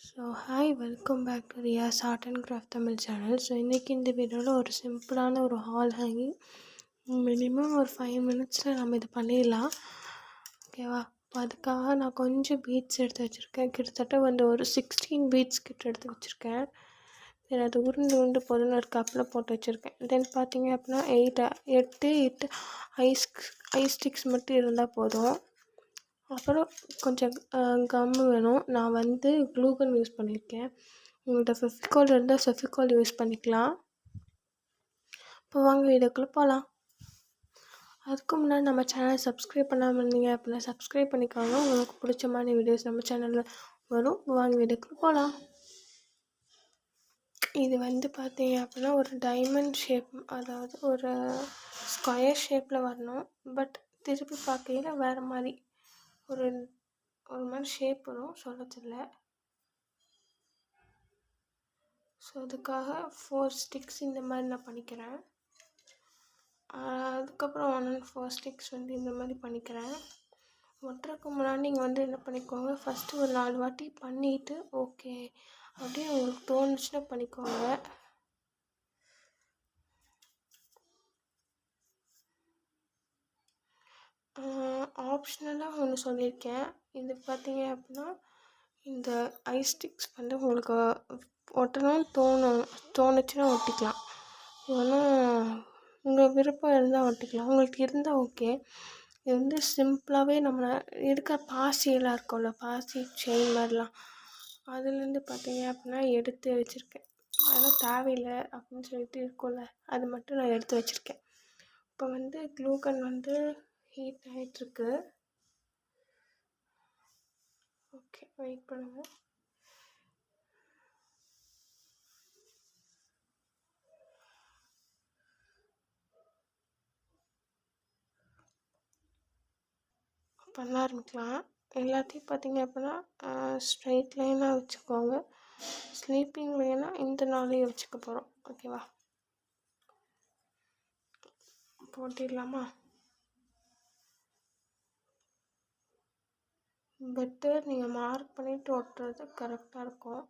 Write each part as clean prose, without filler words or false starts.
So hi welcome back to Riyaz art and craft Tamil channel. So இன்றைக்கி இந்த வீடியோவில் ஒரு சிம்பிளான ஒரு ஹால் ஹேங்கிங் மினிமம் ஒரு 5 மினிட்ஸில் நம்ம இது பண்ணிடலாம். ஓகேவா? இப்போ அதுக்காக நான் கொஞ்சம் பீட்ஸ் எடுத்து வச்சுருக்கேன். கிட்டத்தட்ட ஒரு 16 பீட்ஸ் கிட்ட எடுத்து வச்சுருக்கேன். தென் அது உருண்டு பொருள் ஒரு கப்பில் போட்டு வச்சுருக்கேன். தென் பார்த்தீங்க அப்படின்னா 8 ஐஸ் ஸ்டிக்ஸ் மட்டும் இருந்தால் போதும். அப்புறம் கொஞ்சம் கம்மு வேணும். நான் க்ளூகன் யூஸ் பண்ணியிருக்கேன். உங்கள்கிட்ட ஃபெவிகால் இருந்தால் ஃபெவிகால் யூஸ் பண்ணிக்கலாம். இப்போ வாங்க வீடியோக்குள்ளே போகலாம். அதுக்கு முன்னாடி நம்ம சேனல் சப்ஸ்கிரைப் பண்ணாமல் இருந்தீங்க அப்படின்னா சப்ஸ்கிரைப் பண்ணிக்கோங்க. உங்களுக்கு பிடிச்ச மாதிரி வீடியோஸ் நம்ம சேனலில் வரும். வாங்க வீடியோக்குள்ளே போகலாம். இது பார்த்தீங்க அப்படின்னா ஒரு டைமண்ட் ஷேப், அதாவது ஒரு ஸ்கொயர் ஷேப்பில் வரணும். பட் திருப்பி பார்க்கையில் வேறு மாதிரி ஒரு மாதிரி ஷேப் வரும், சொல்ல தெரியல. ஸோ அதுக்காக 4 ஸ்டிக்ஸ் இந்த மாதிரி நான் பண்ணிக்கிறேன். அதுக்கப்புறம் 1 and 4 ஸ்டிக்ஸ் இந்த மாதிரி பண்ணிக்கிறேன். ஒட்டுறதுக்கு முன்னாடி நீங்கள் என்ன பண்ணிக்கோங்க, ஃபஸ்ட்டு ஒரு 4 வாட்டி பண்ணிவிட்டு ஓகே அப்படியே உங்களுக்கு தோணுச்சுன்னா பண்ணிக்கோங்க. ஆப்ஷனலாக ஒன்று சொல்லியிருக்கேன். இது பார்த்தீங்க அப்படின்னா இந்த ஐஸ் ஸ்டிக்ஸ் உங்களுக்கு ஒட்டணும்னு தோணுச்சுன்னா ஒட்டிக்கலாம். இல்லைன்னா உங்கள் விருப்பம் இருந்தால் ஒட்டிக்கலாம். உங்களுக்கு இருந்தால் ஓகே. இது சிம்பிளாகவே நம்ம இருக்கிற பாசியெல்லாம் இருக்கும்ல, பாசி செயின் மாதிரிலாம், அதுலேருந்து பார்த்தீங்க அப்படின்னா எடுத்து வச்சுருக்கேன். அதெல்லாம் தேவையில்லை அப்படின்னு சொல்லிட்டு இருக்கும்ல, அது மட்டும் நான் எடுத்து வச்சுருக்கேன். இப்போ க்ளூகன் ஹீட் ஆகிட்டுருக்கு. ஓகே, வெயிட் பண்ணுங்கள். பண்ண ஆரம்பிக்கலாம். எல்லாத்தையும் பார்த்தீங்க அப்படின்னா ஸ்ட்ரைட் லைனாக வச்சுக்கோங்க. ஸ்லீப்பிங் லைனாக இந்த நாளையும் வச்சுக்க போகிறோம். ஓகேவா? போட்டிடலாமா? பெட்டர் நீங்கள் மார்க் பண்ணிவிட்டு ஒட்டுறது கரெக்டாக இருக்கும்.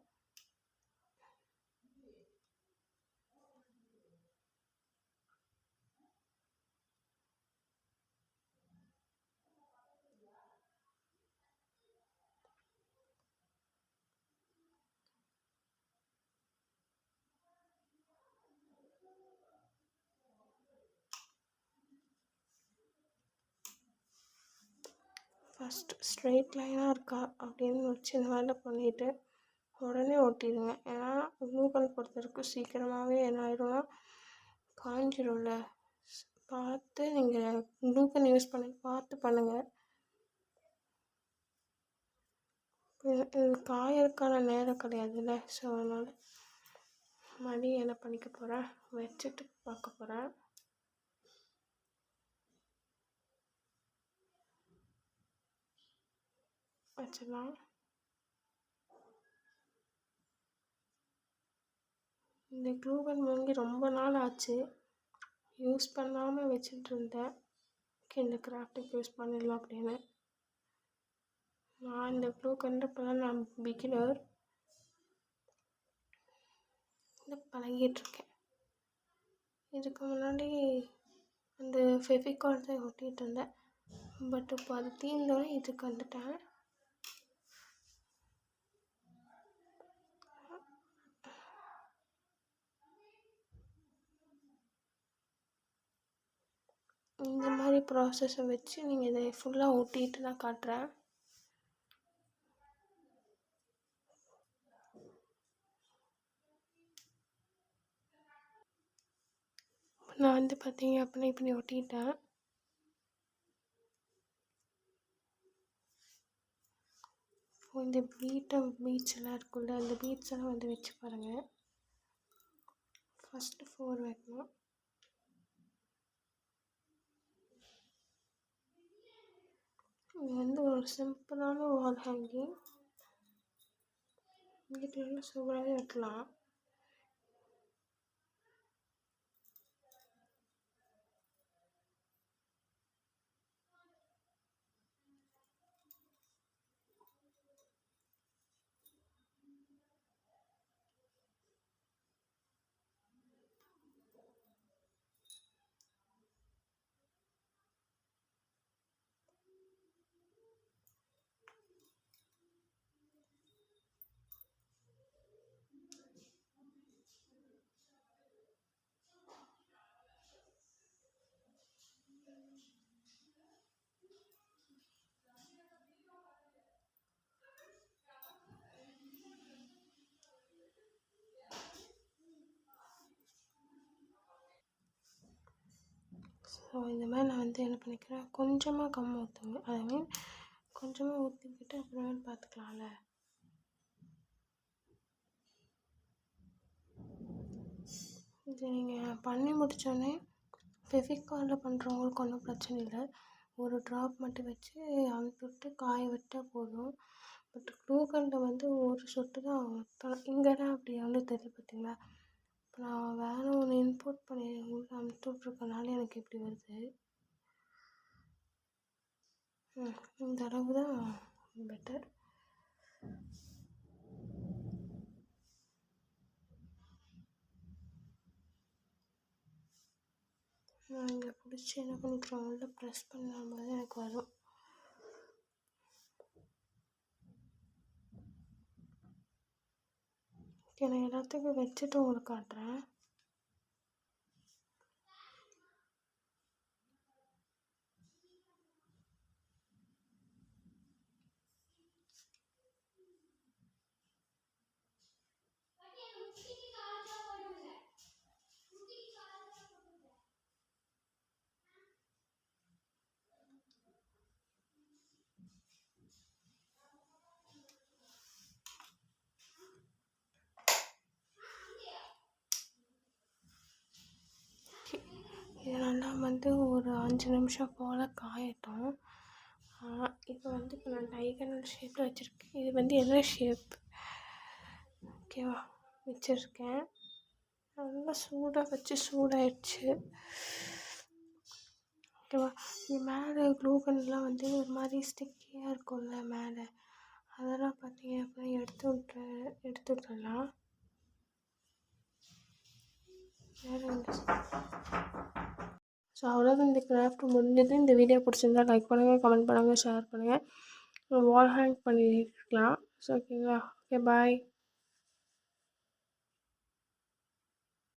ஃபஸ்ட் ஸ்ட்ரெயிட் லைனாக இருக்கா அப்படின்னு வச்சு இந்த வேலை பண்ணிவிட்டு உடனே ஒட்டிடுங்க. ஏன்னா க்ளூகன் பொறுத்தவரைக்கும் சீக்கிரமாகவே என்ன ஆயிடும்னா காஞ்சிடும்ல. பார்த்து நீங்கள் க்ளூகன் யூஸ் பண்ணி பார்த்து பண்ணுங்கள். இது காயறதுக்கான நேரம் கிடையாதுல்ல. ஸோ அதனால் மறுபடியும் என்ன பண்ணிக்க போகிறேன், வச்சுட்டு பார்க்க போகிறேன். வச்சிடலாம். இந்த க்ளூகன் வாங்கி ரொம்ப நாள் ஆச்சு, யூஸ் பண்ணாமல் வச்சுட்டு இருந்தேன். இந்த கிராஃப்ட்டுக்கு யூஸ் பண்ணிடலாம் அப்படின்னு. நான் இந்த க்ளூகன் இப்போதான் நான் பிகினர், பழகிட்டுருக்கேன். இதுக்கு முன்னாடி அந்த ஃபெவிகால் தான் ஒட்டிகிட்டு இருந்தேன். பட் இப்போ அது தீர்ந்தோடனே இதுக்கு வந்துட்டேன். இந்த மாதிரி ப்ராசஸை வச்சு நீங்கள் இதை ஃபுல்லாக ஒட்டிட்டு நான் காட்டுறேன். நான் பார்த்தீங்க அப்படின்னா இப்படி ஒட்டிட்டேன். இந்த பீட்ஸ் எல்லாம் இருக்குல்ல, அந்த பீட்ஸ் எல்லாம் வச்சு பாருங்கள். ஃபஸ்ட்டு 4 வைக்கணும். இது ஒரு சிம்பிளான வால் ஹேங்கிங். வீட்டில் சூப்பராகவே வைக்கலாம். ஸோ இந்த மாதிரி நான் வந்து என்ன பண்ணிக்கிறேன், கொஞ்சமாக கம் ஊற்றுவேன். ஐ மீன் கொஞ்சமாக ஊற்றிக்கிட்டு அப்புறமேட்டு பார்த்துக்கலாம்ல. இது நீங்கள் பண்ணி முடித்தோடனே ஃபெவிகாலில் பண்ணுறவங்களுக்கு ஒன்றும் பிரச்சனை இல்லை. ஒரு ட்ராப் மட்டும் வச்சு அமுத்திவிட்டு காய விட்டால் போதும். பட் க்ளூகனில் வந்து ஒரு சொட்டு தான் ஊற்றணும். இங்கே தான் அப்படி வந்து தெரியுது பார்த்தீங்களா. இப்போ நான் வேறு ஒன்று இம்போர்ட் பண்ணி உங்களுக்கு அமுத்தி விட்ருக்கனால எனக்கு இப்படி வருது. இந்த அளவு தான் பெட்டர். நான் இங்கே பிடிச்சி என்ன பண்ணிக்கிறேன், உள்ள ப்ரெஸ் பண்ணும்போது எனக்கு வரும். ஓகே, நான் எல்லாத்துக்கும் வச்சுட்டு உங்களுக்கு காட்டுறேன். இது நல்லா வந்து ஒரு 5 நிமிஷம் போல் காயட்டும். இப்போ வந்து இப்போ நான் டைகனல் ஷேப்பில் வச்சுருக்கேன். இது வந்து என்ன ஷேப் ஓகேவா வச்சுருக்கேன். நல்லா சூடாக வச்சு சூடாயிடுச்சு ஓகேவா. இது மேலே க்ளூகன்லாம் வந்து ஒரு மாதிரி ஸ்டிக்கியாக இருக்கும்ல மேலே, அதெல்லாம் பார்த்தீங்க அப்படின்னா எடுத்து விட்டுடலாம். வேறு வந்து ஸோ அவ்வளோதான், இந்த கிராஃப்ட் முடிஞ்சது. இந்த வீடியோ பிடிச்சிருந்தா லைக் பண்ணுங்கள், கமெண்ட் பண்ணுங்கள், ஷேர் பண்ணுங்கள். வால் ஹேங் பண்ணிக்கலாம். ஸோ ஓகேங்களா. ஓகே, பாய்.